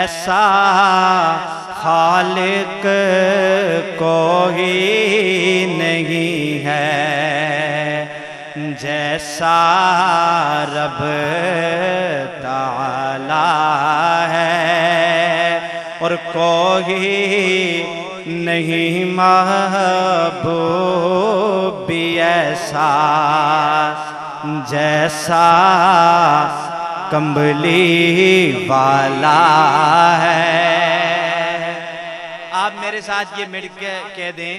ایسا خالق کوئی نہیں ہے جیسا رب تعالی ہے، اور کوئی نہیں محبوب بھی ایسا جیسا کمبلی والا ہے۔ آپ میرے ساتھ یہ مل کے کہہ دیں،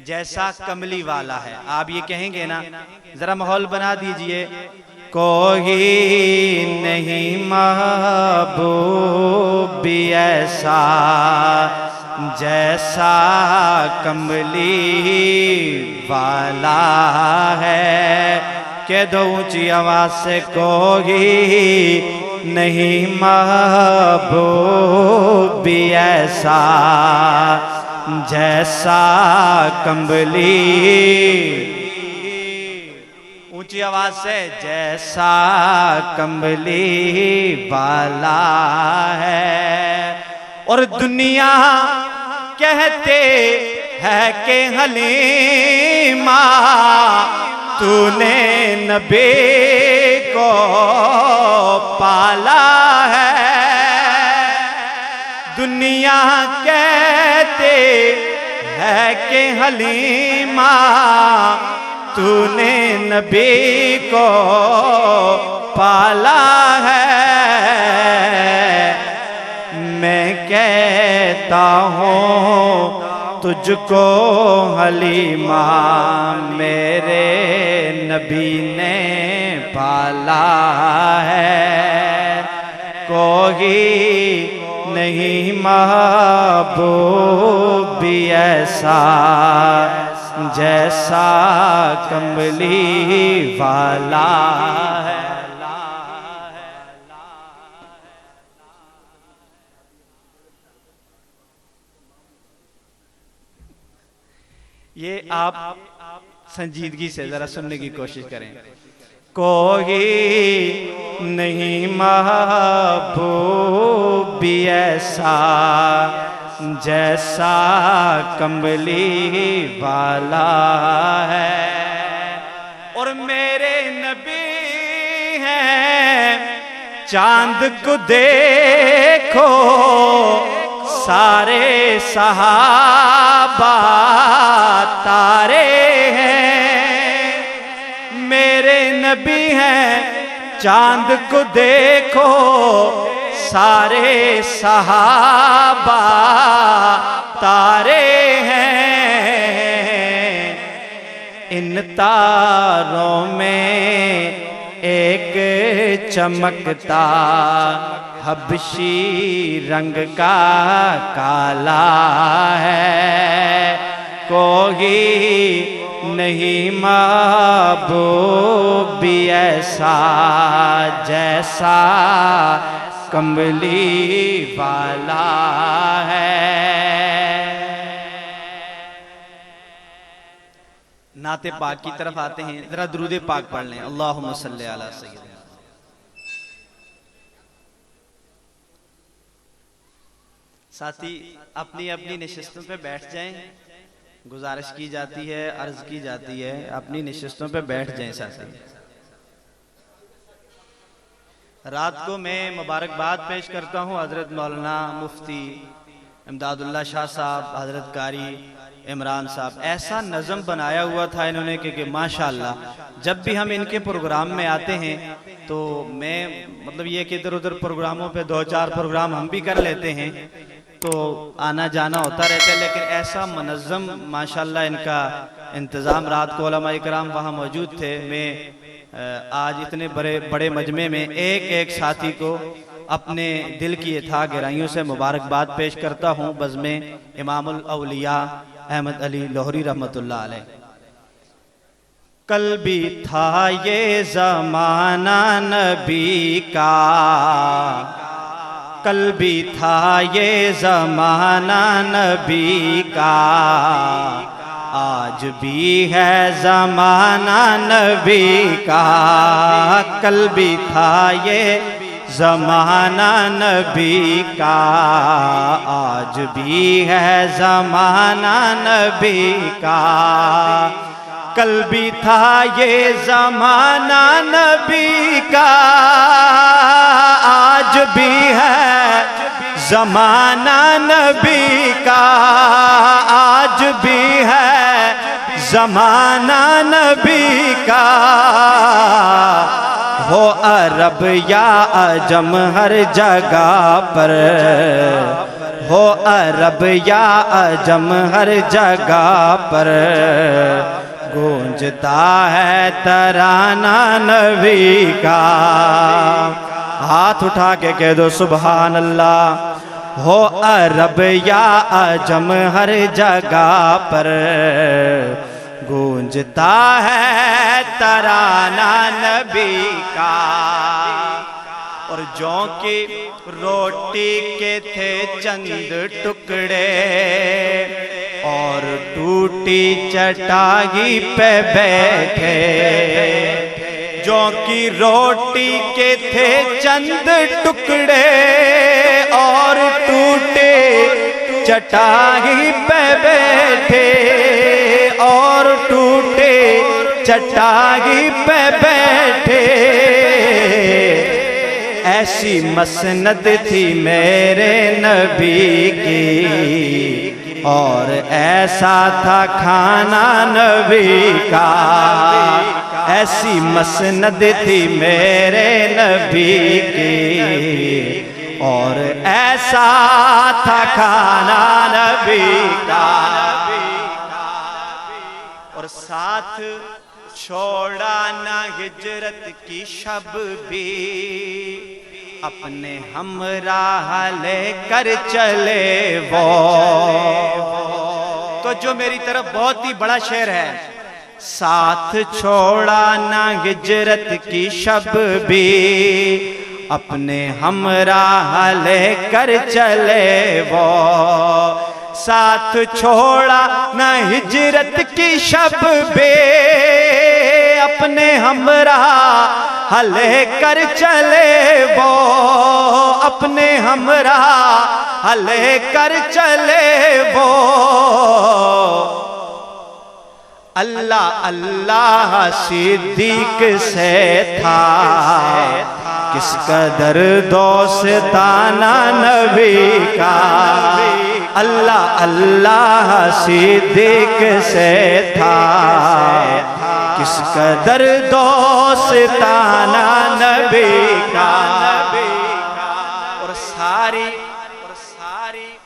جیسا کملی والا ہے۔ آپ یہ کہیں گے نا، ذرا ماحول بنا دیجئے۔ کوئی نہیں محبوب بھی ایسا جیسا کملی والا ہے، کہہ دو اونچی آواز سے، کوئی نہیں محبوب بھی ایسا جیسا کمبلی، اونچی آواز سے، جیسا کمبلی والا ہے۔ اور دنیا کہتے ہے کہ حلیمہ تو نے نبی کو پالا ہے، دنیا کہتے ہے کہ حلیمہ تو نے نبی کو پالا ہے، میں کہتا ہوں تجھ کو حلیمہ میرے نبی نے پالا ہے، کوئی نہیں محبوب بھی ایسا جیسا کملی والا ہے۔ یہ آپ سنجیدگی سے ذرا سننے کی کوشش کریں۔ کوئی نہیں محبوب بھی ایسا جیسا کملی والا ہے، اور میرے نبی ہیں چاند کو دیکھو سارے صحابہ تارے ہیں، میرے نبی ہیں چاند کو دیکھو سارے صحابہ تارے ہیں، ان تاروں میں ایک چمکتا حبشی رنگ کا کالا ہے، کوئی نہیں محبوب بھی ایسا جیسا کملی والا ہے۔ نعت پاک کی طرف آتے ہیں، ذرا درود پاک پڑھ لیں، اللہم صلی علی سیدنا۔ ساتھی اپنی اپنی نشستوں پہ بیٹھ جائیں، گزارش کی جاتی ہے، عرض کی جاتی ہے، اپنی نشستوں پہ بیٹھ جائیں ساتھی۔ رات کو میں مبارکباد پیش کرتا ہوں حضرت مولانا مفتی امداد اللہ شاہ صاحب، حضرت قاری عمران صاحب، ایسا نظم بنایا ہوا تھا انہوں نے کہ ماشاءاللہ جب بھی ہم ان کے پروگرام میں آتے ہیں تو میں مطلب یہ کہ ادھر ادھر پروگراموں پہ 2-4 پروگرام ہم بھی کر لیتے ہیں تو آنا جانا ہوتا رہتا ہے، لیکن ایسا منظم ماشاءاللہ ان کا انتظام، رات کو علماء اکرام وہاں موجود تھے۔ میں آج اتنے بڑے مجمع میں ایک ایک ساتھی کو اپنے دل کی اتھا گہرائیوں سے مبارکباد پیش کرتا ہوں بزم امام الاولیاء احمد علی لاہوری رحمۃ اللہ علیہ۔ کل بھی تھا یہ زمانہ نبی کا، کل بھی تھا یہ زمانہ نبی کا، آج بھی ہے زمانہ نبی کا، کل بھی تھا یہ زمانہ نبی کا، آج بھی ہے زمانہ نبی کا، کل بھی تھا یہ زمانہ نبی کا، آج بھی ہے زمانہ نبی کا، آج بھی ہے زمانہ نبی کا، ہو عرب یا عجم ہر جگہ پر، ہو عرب یا عجم ہر جگہ پر، گونجتا ہے ترانہ نبی کا۔ ہاتھ اٹھا کے کہہ دو سبحان اللہ۔ ہو عرب یا عجم ہر جگہ پر، گونجتا ہے ترانہ نبی کا۔ اور جوں کی روٹی کے تھے چند ٹکڑے، اور ٹوٹی چٹائی پہ بیٹھے، جوں کی روٹی کے تھے چند ٹکڑے، اور ٹوٹے چٹائی پہ بیٹھے، اور ٹوٹے چٹائی پہ بیٹھے، ایسی مسند تھی میرے نبی کی، اور ایسا تھا کھانا نبی کا، ایسی مسند تھی میرے نبی کی، اور ایسا تھا کھانا نبی کا۔ اور ساتھ چھوڑا نہ ہجرت کی شب بھی، اپنے ہمراہ لے کر چلے وہ۔ تو جو میری طرف بہت ہی بڑا شعر ہے، ساتھ چھوڑا نہ ہجرت کی شب بھی، اپنے ہمراہ لے کر چلے وہ، ساتھ چھوڑا نہ ہجرت کی شب بھی، اپنے ہمراہ لے کر چلے وہ، اپنے ہمراہ لے کر چلے وہ۔ اللہ اللہ صدیق سے تھا کس قدر دوستانہ نبی کا، اللہ اللہ صدیق سے تھا کس قدر دوستانہ نبی کا۔ اور ساری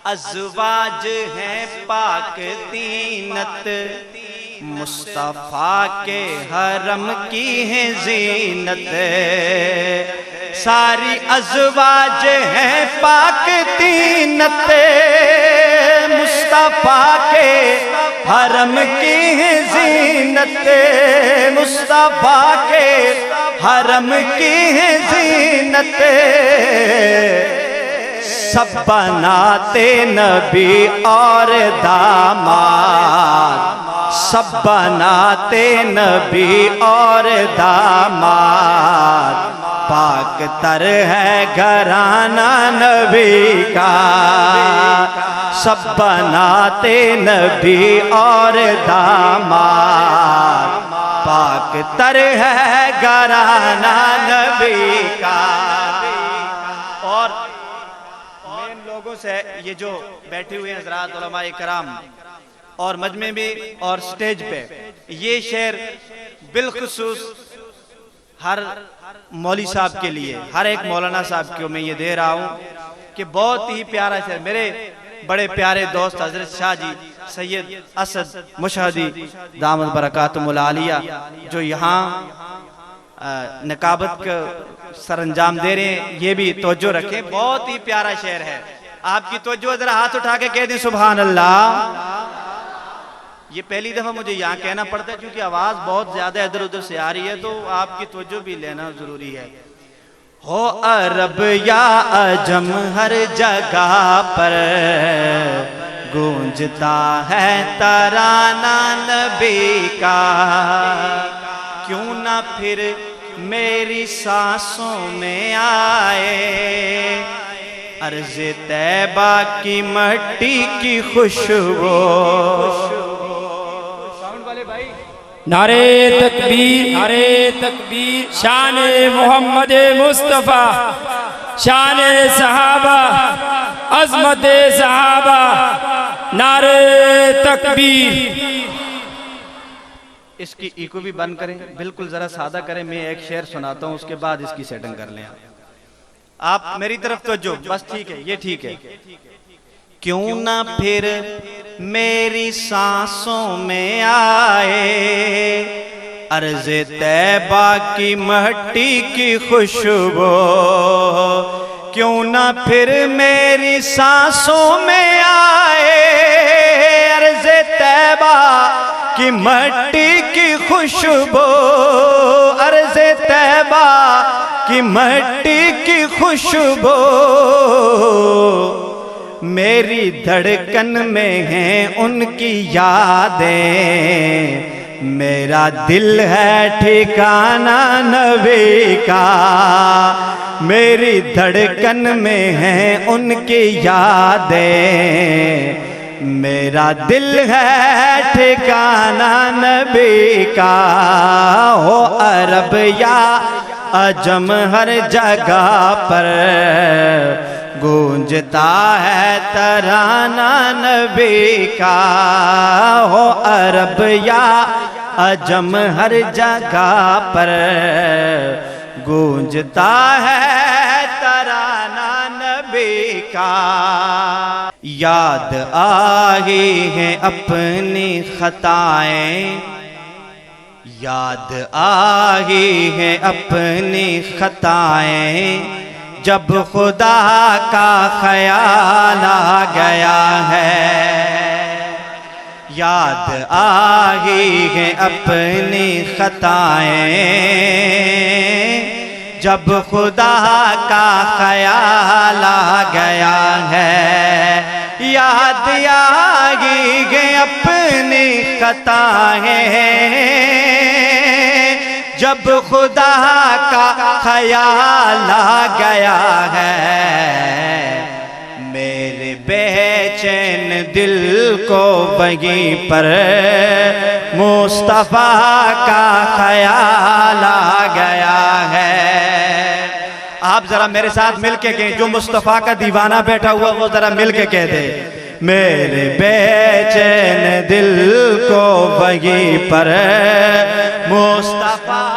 ازواج ہیں پاک تینت، مصطفیٰ کے حرم کی ہیں زینت، ساری ازواج ہیں پاک تینت، مصطفیٰ کے حرم کی ہیں زینت، مصطفیٰ کے حرم کی ہیں زینت، سب بناتے نبی اور داماد، سب بناتے نبی اور داماد، پاک تر ہے گھرانہ نبی کا، سب بناتے نبی اور داماد، پاک تر ہے گھرانہ نبی کا۔ اور میں لوگوں سے یہ جو بیٹھے ہوئے حضرات علماء کرام اور مجمع بھی اور سٹیج پہ، یہ شعر بالخصوص ہر مولوی صاحب کے لیے، ہر ایک مولانا صاحب کو میں یہ دے رہا ہوں کہ بہت ہی پیارا شعر، میرے بڑے پیارے دوست حضرت شاہ جی سید اسد مشہدی دامت برکاتہم العالیہ جو یہاں نقابت کا سر انجام دے رہے ہیں، یہ بھی توجہ رکھیں، بہت ہی پیارا شعر ہے، آپ کی توجہ ذرا ہاتھ اٹھا کے کہہ دیں سبحان اللہ۔ یہ پہلی دفعہ مجھے یہاں کہنا پڑتا ہے کیونکہ آواز بہت زیادہ ادھر ادھر سے آ رہی ہے، تو آپ کی توجہ بھی لینا ضروری ہے۔ ہو عرب یا عجم ہر جگہ پر، گونجتا ہے ترانہ نبی کا، کیوں نہ پھر میری سانسوں میں آئے، عرض طیبہ کی مٹی کی خوشبو۔ نعرے تکبیر، نعرے تکبیر، شان محمد مصطفیٰ، شان صحابہ، عظمت صحابہ، نعرے تکبیر۔ اس کی ایکو بھی بند کریں، بالکل ذرا سادہ کریں، میں ایک شعر سناتا ہوں، اس کے بعد اس کی سیٹنگ کر لیں۔ آپ میری طرف توجہ، بس ٹھیک ہے، یہ ٹھیک ہے۔ کیوں نہ پھر میری سانسوں میں آئے، عرض طیبہ کی مٹی کی خوشبو، کیوں نہ پھر میری سانسوں میں آئے، عرض طیبہ کی مٹی کی خوشبو، عرض طیبہ کی مٹی کی خوشبو، میری دھڑکن میں ہیں ان کی یادیں، میرا دل ہے ٹھکانہ نبی کا، میری دھڑکن میں ہیں ان کی یادیں، میرا دل ہے ٹھکانہ نبی کا، ہو عرب یا عجم ہر جگہ پر گونجتا ہے ترانہ نبی کا، ہو عرب یا عجم ہر جگہ پر گونجتا ہے ترانہ نبی کا۔ یاد آئی ہیں اپنی خطائیں، یاد آئی ہیں اپنی خطائیں، جب خدا کا خیال آ گیا ہے، یاد آئی ہیں اپنی خطائیں، جب خدا کا خیال آ گیا ہے، یاد آئی ہیں اپنی خطائیں، جب خدا کا خیال آ گیا ہے، میرے بے چین دل کو وہیں پر مصطفیٰ کا خیال آ گیا ہے۔ آپ ذرا میرے ساتھ مل کے کہیں، جو مصطفیٰ کا دیوانہ بیٹھا ہوا وہ ذرا مل کے کہہ دے، میرے بے چین دل کو وہیں پر مصطفیٰ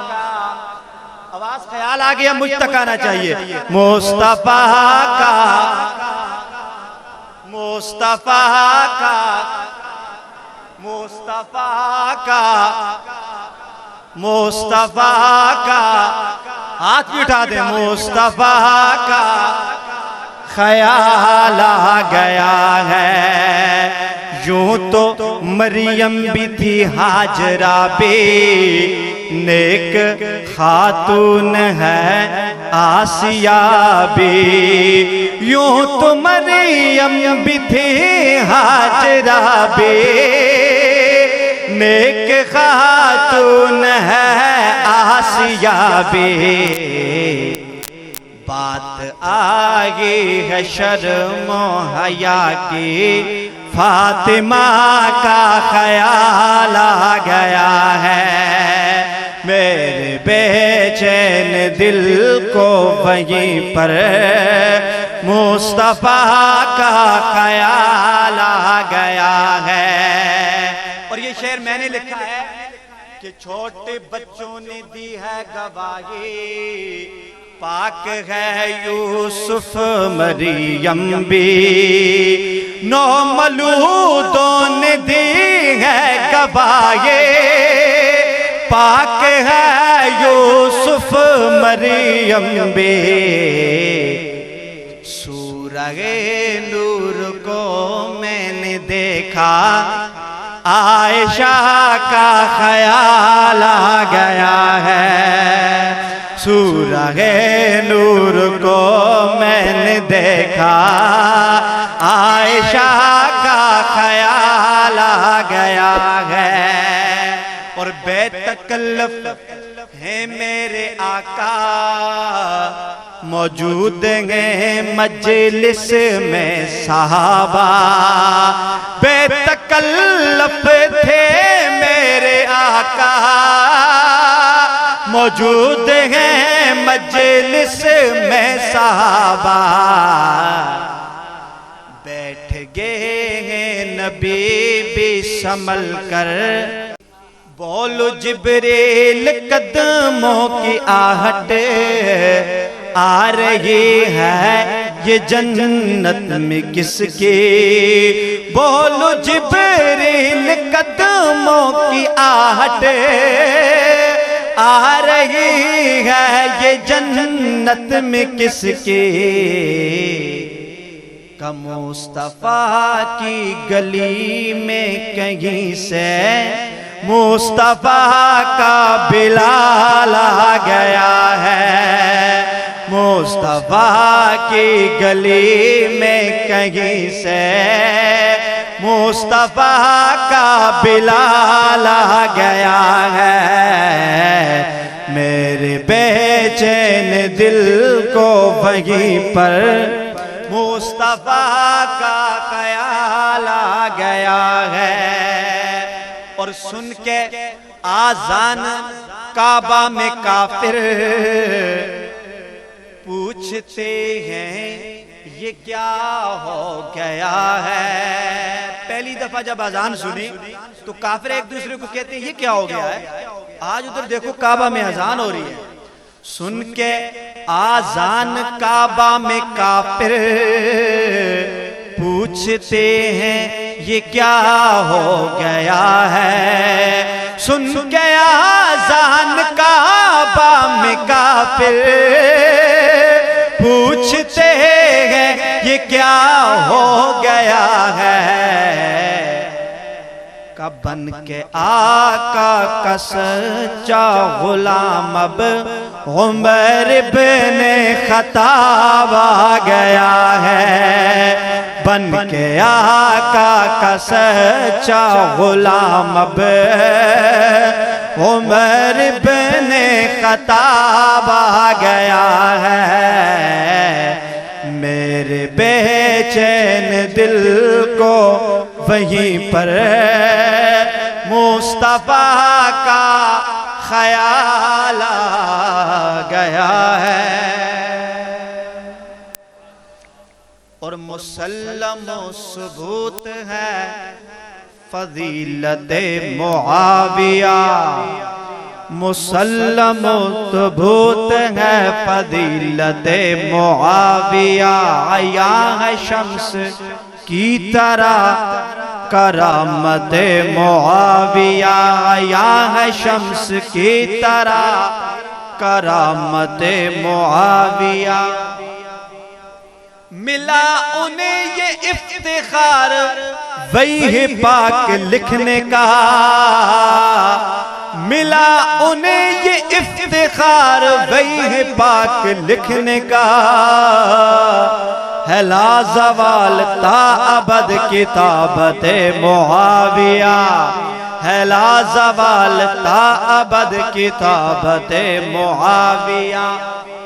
کا، آواز خیال آ گیا، مجھ تک آنا چاہیے، مصطفیٰ کا، مصطفیٰ کا، مصطفیٰ کا، مصطفیٰ کا، ہاتھ بھی اٹھا دیں، مصطفیٰ کا خیال آ گیا ہے، یوں تو مریم بھی تھی ہاجرہ بھی نیک خاتون ہے آسیہ بھی، یوں تو مریم بھی تھی ہاجرہ بھی نیک خاتون ہے آسیہ بھی، بات آگئی ہے شرم و حیا کی، فاطمہ کا خیال آ گیا ہے، میرے بے چین دل کو وہیں پر مصطفیٰ کا خیال آ گیا ہے۔ اور یہ شعر میں نے لکھا ہے کہ چھوٹے بچوں نے دی ہے گواہی، پاک ہے یوسف مریم بھی، نو مولودوں نے دی ہے گواہی، پاک ہے یوسف مریم بھی، سورہ نور کو میں نے دیکھا، عائشہ کا خیال آ گیا ہے، سورہ نور کو میں نے دیکھا، عائشہ کا خیال آ گیا ہے، اور بے تکلف ہیں میں میرے آقا موجود ہیں مجلس میں صحابہ بے تکلف تھے میرے آقا موجود ہیں مجلس میں صحابہ بیٹھ گئے ہیں نبی بھی سنبھل کر بولو جبریل قدموں کی آہٹ آ رہی ہے یہ جنت میں کس کی بولو جبریل قدموں کی آہٹ آ رہی ہے یہ جنت میں کس کی کہ مصطفیٰ کی گلی میں کہیں سے مصطفیٰ کا بلال آ گیا ہے مصطفیٰ کی گلی میں کہیں سے مصطفیٰ کا بلال آ گیا ہے میرے بے چین دل کو وہیں پر مصطفیٰ کا خیال آ گیا ہے اور سن کے آذان کعبہ میں کافر پوچھتے ہیں یہ کیا ہو گیا ہے پہلی دفعہ جب آذان سنی تو کافر ایک دوسرے کو کہتے ہیں یہ کیا ہو گیا ہے آج ادھر دیکھو کعبہ میں اذان ہو رہی ہے سن کے آذان کعبہ میں کافر پوچھتے ہیں یہ کیا ہو گیا ہے سن کے آذان کعبہ میں کافر پوچھتے ہیں یہ کیا ہو گیا ہے کب بن کے آقا کا سچا غلام اب عمر بن خطاب آ گیا ہے بن کے آقا کا سچا غلام اب عمر بن خطاب آ گیا ہے میرے بے چین دل کو وہیں پر مصطفیٰ کا خیال آ گیا ہے اور مسلم و ثبوت ہے فضیلت معاویہ مسلم و ثبوت ہے فضیلت معاویہ عیاں ہے شمس کی طرح کرامت معاویہ عیاں ہے شمس کی طرح کرامت معاویہ ملا انہیں یہ افتخار وہی پاک لکھنے کا ملا انہیں یہ افتخار وہی پاک لکھنے کا ہے لا زوال تا ابد کتابت معاویہ ہے لا زوال تا ابد کتابت معاویہ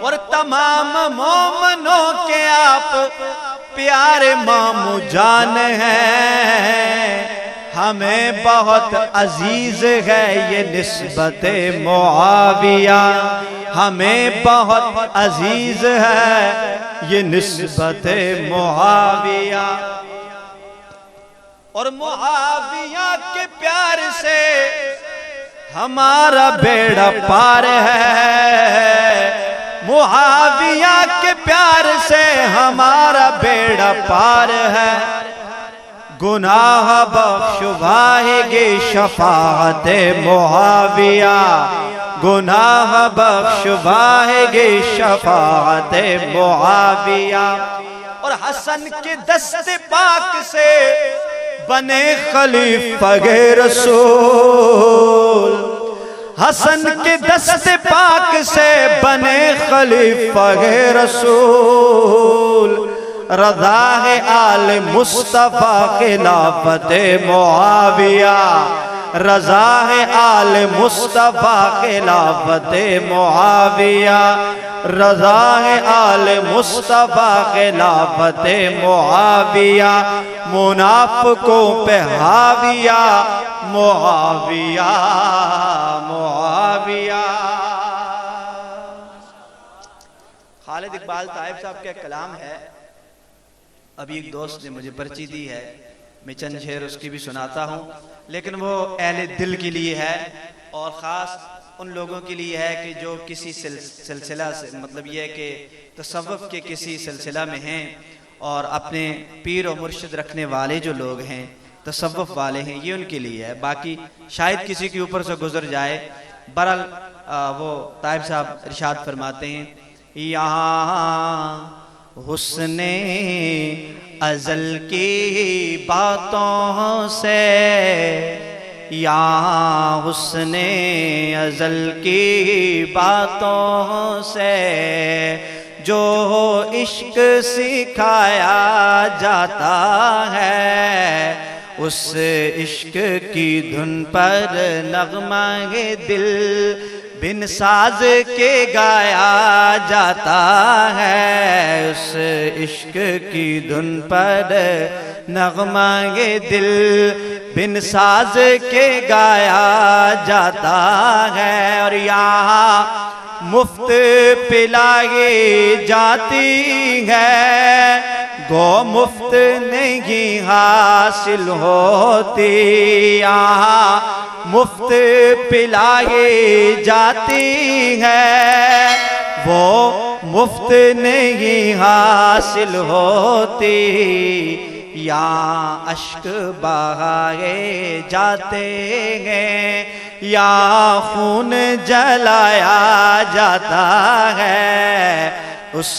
اور تمام مومنوں کے آپ پیارے مامو جان ہیں ہمیں بہت عزیز ہے یہ نسبت معاویہ ہمیں بہت عزیز ہے یہ نسبت معاویہ اور معاویہ کے پیار سے ہمارا بیڑا پار ہے معاویہ کے پیار سے ہمارا بیڑا پار ہے گناہ بخش واہگی شفاعت معاویہ گناہ بخش واہگی شفاعت معاویہ اور حسن کے دست پاک سے بنے خلیفہ رسول حسن کے دست پاک سے بنے خلیفہ رسول رضا ہے آل مصطفیٰ خلافت معاویہ رضا ہے آل مصطفیٰ خلافت معاویہ، رضا ہے آل مصطفیٰ خلافت معاویہ، منافقوں پہ حاویہ معاویہ معاویہ۔ خالد اقبال طائب صاحب کا کلام ہے، ابھی ایک دوست نے مجھے پرچی دی ہے، میں چند شعر اس کی بھی سناتا ہوں، لیکن وہ اہل دل کے لیے ہے اور خاص ان لوگوں کے لیے ہے کہ جو کسی سلسلہ سے، مطلب یہ ہے کہ تصوف کے کسی سلسلہ میں ہیں اور اپنے پیر و مرشد رکھنے والے جو لوگ ہیں، تصوف والے ہیں، یہ ان کے لیے ہے، باقی شاید کسی کے اوپر سے گزر جائے۔ بہرحال وہ طائب صاحب ارشاد فرماتے ہیں، یہاں حسن ازل کی باتوں سے، یہاں حسن ازل کی باتوں سے جو عشق سکھایا جاتا ہے، اس عشق کی دھن پر نغمہ دل بن ساز کے گایا جاتا ہے، اس عشق کی دھن پر نغمہ دل بن ساز کے گایا جاتا ہے، اور یہاں مفت پلائی جاتی ہے، گو مفت نہیں حاصل ہوتی، یہاں مفت پلائی جاتی ہے، وہ مفت نہیں حاصل ہوتی، یہاں اشک بہائے جاتے ہیں، یا خون جلایا جاتا ہے، اس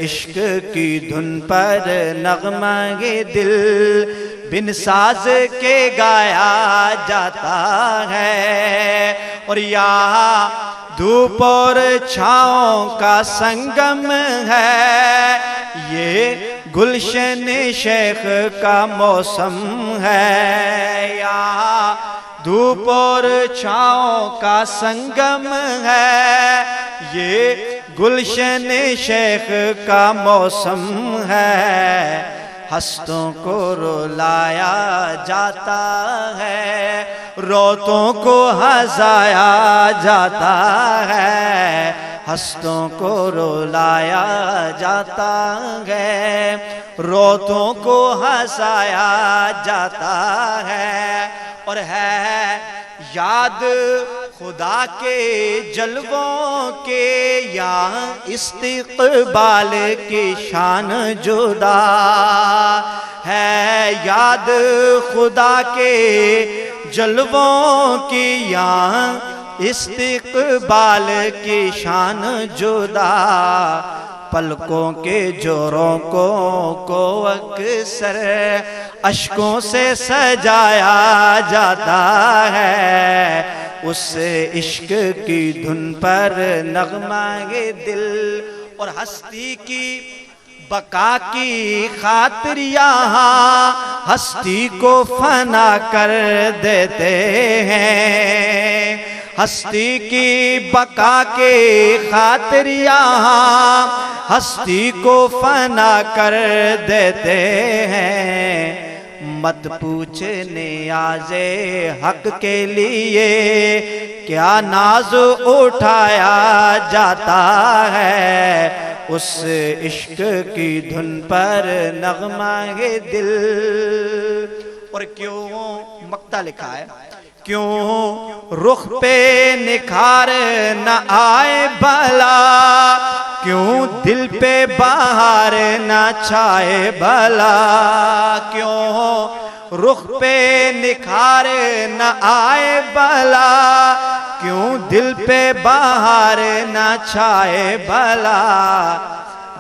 عشق کی دھن پر نغمہ دل بن ساز کے گایا جاتا ہے، اور یہاں دھوپ اور چھاؤں کا سنگم ہے، یہ گلشن شیخ کا موسم ہے، یہاں دھوپ اور چھاؤں کا سنگم ہے، یہ گلشن شیخ کا موسم ہے، ہستوں کو رلایا جاتا ہے، روتوں کو ہنسایا جاتا ہے، ہستوں کو رلایا جاتا ہے، روتوں کو ہنسایا جاتا ہے، اور ہے یاد خدا کے جلووں کے یہاں استقبال کی شان جدا ہے، یاد خدا کے جلووں کی یہاں استقبال کی شان جدا، پلکوں کے جوروں کو اکثر اشکوں سے سجایا جاتا ہے، اس عشق کی دھن پر نغمہ دل، اور ہستی کی بقا کی خاطر یہاں ہستی کو فنا کر دیتے ہیں، ہستی کی بقا کے خاطر یہاں ہستی کو فنا کر دیتے ہیں، مت پوچھ نیاز حق کے لیے کیا ناز اٹھایا جاتا ہے، اس عشق کی دھن پر نغمہ دل، اور کیوں مقطع لکھا ہے، کیوں رخ پہ نکھار نہ آئے بھلا، کیوں دل پہ بہار نہ چھائے بھلا، کیوں رخ پہ نکھار نہ آئے بھلا، کیوں دل پہ بہار نہ چھائے بھلا،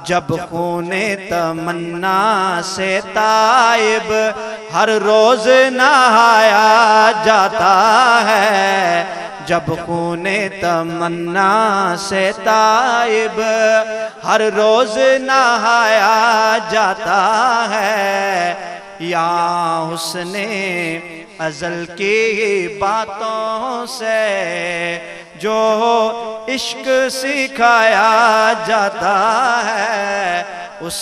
جب خون تمنا سے تائب ہر روز نہایا جاتا ہے، جب خون تمنا سے تائب ہر روز نہایا جاتا ہے، یا حسن ازل کی باتوں سے جو عشق سکھایا جاتا ہے، اس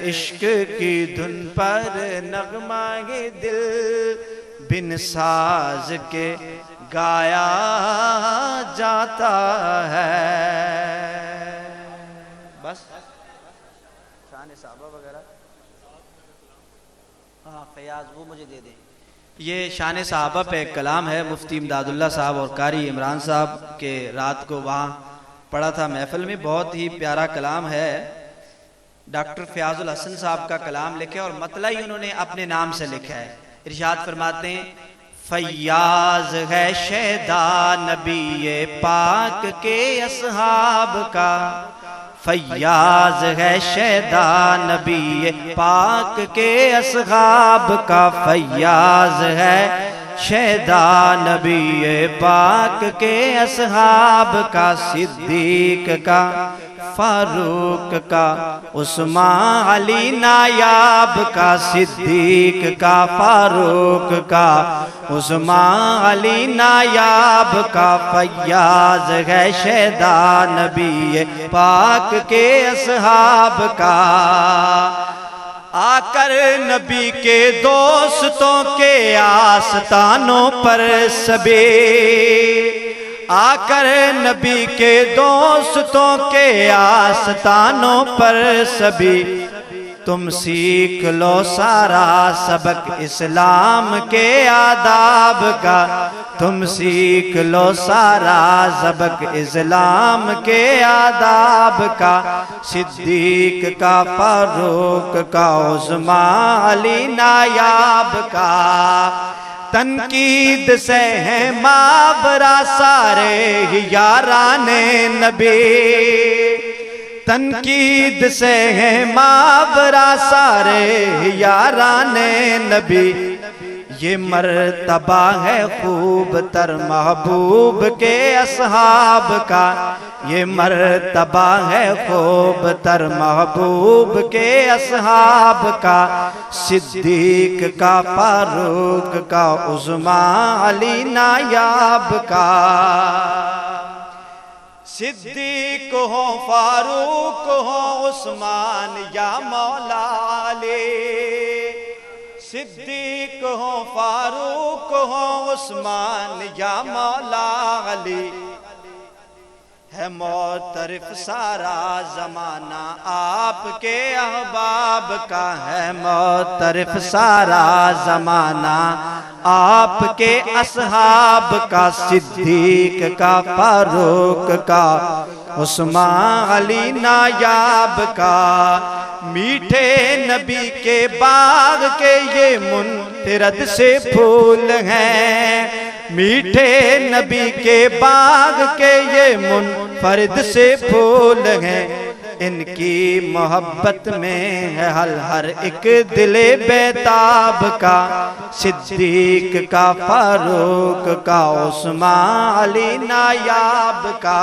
عشق کی دھن پر نغمہ دل بن ساز کے گایا جاتا ہے۔ بس شان صحابہ وغیرہ، ہاں فیاض وہ مجھے دے دیں۔ یہ شان صحابہ پہ ایک کلام ہے، مفتی امداد اللہ صاحب اور قاری عمران صاحب کے رات کو وہاں پڑھا تھا محفل میں، بہت ہی پیارا کلام ہے۔ ڈاکٹر فیاض الحسن صاحب کا کلام لکھا ہے اور مطلع ہی انہوں نے اپنے نام سے لکھا ہے۔ ارشاد فرماتے ہیں فیاض ہے شیدا نبی پاک کے اصحاب کا، فیاض ہے شیدا نبی پاک کے اصحاب کا، فیاض ہے شیدا نبی پاک کے اصحاب کا، صدیق کا فاروق کا عثمان علی نایاب کا، صدیق کا فاروق کا عثمان علی نایاب کا، فیاض ہے شیدا نبی پاک کے اصحاب کا۔ آ کر نبی کے دوستوں کے آستانوں پر سبے، آ کر نبی کے دوستوں کے آستانوں پر سبھی، تم سیکھ لو سارا سبق اسلام کے آداب کا، تم سیکھ لو سارا سبق اسلام کے آداب کا، صدیق کا فاروق کا عثمان علی نایاب کا، تنقید سے ہیں ماورا سارے یاران نبی، تنقید سے ہیں ماورا سارے یاران نبی، یہ مرتبہ ہے خوب تر محبوب کے اصحاب کا، یہ مرتبہ ہے خوب تر محبوب کے اصحاب کا، صدیق کا فاروق کا عثمان علی نایاب کا، صدیق ہو فاروق ہو عثمان یا مولا علی، صدیق ہو فاروق ہو عثمان یا مولا علی، ہے معترف سارا زمانہ آپ کے احباب کا، ہے معترف سارا زمانہ آپ کے اصحاب کا، صدیق کا فاروق کا عثمان علی نایاب کا، میٹھے نبی کے باغ کے یہ منفرد سے پھول ہیں، میٹھے نبی کے باغ کے یہ منفرد سے پھول ہیں، ان کی محبت میں ہے ہر ایک دل بیتاب کا، صدیق کا فاروق کا عثمان علی نایاب کا،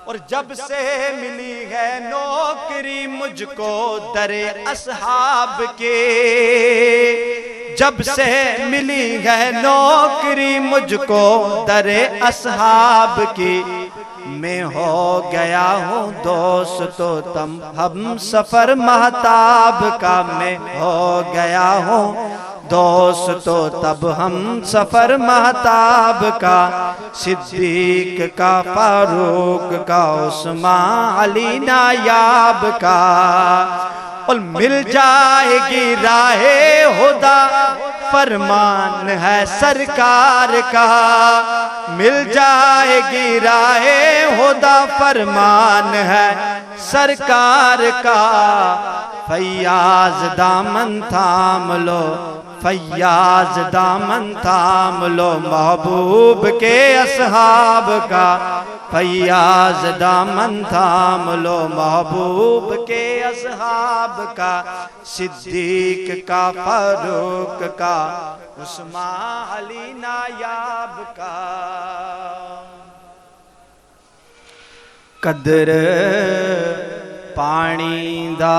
اور جب سے ملی ہے نوکری مجھ کو در اصحاب کے، جب سے ملی ہے نوکری مجھ کو در اصحاب کی، میں ہو گیا ہوں دوست و تم ہم سفر مہتاب کا، میں ہو گیا ہوں دوست و تب ہم سفر مہتاب کا، صدیق کا فاروق کا عثمان علی نایاب کا، اور مل جائے گی راہ خدا فرمان ہے سرکار کا، مل جائے گی راہ خدا فرمان ہے سرکار کا، فیاض دامن تھام لو، فیاض دامن تھام لو محبوب کے اصحاب کا، فیاض دامن تھام لو محبوب کے اصحاب کا، صدیق کا فاروق کا عثمان علی نایاب کا، قدر پانی دا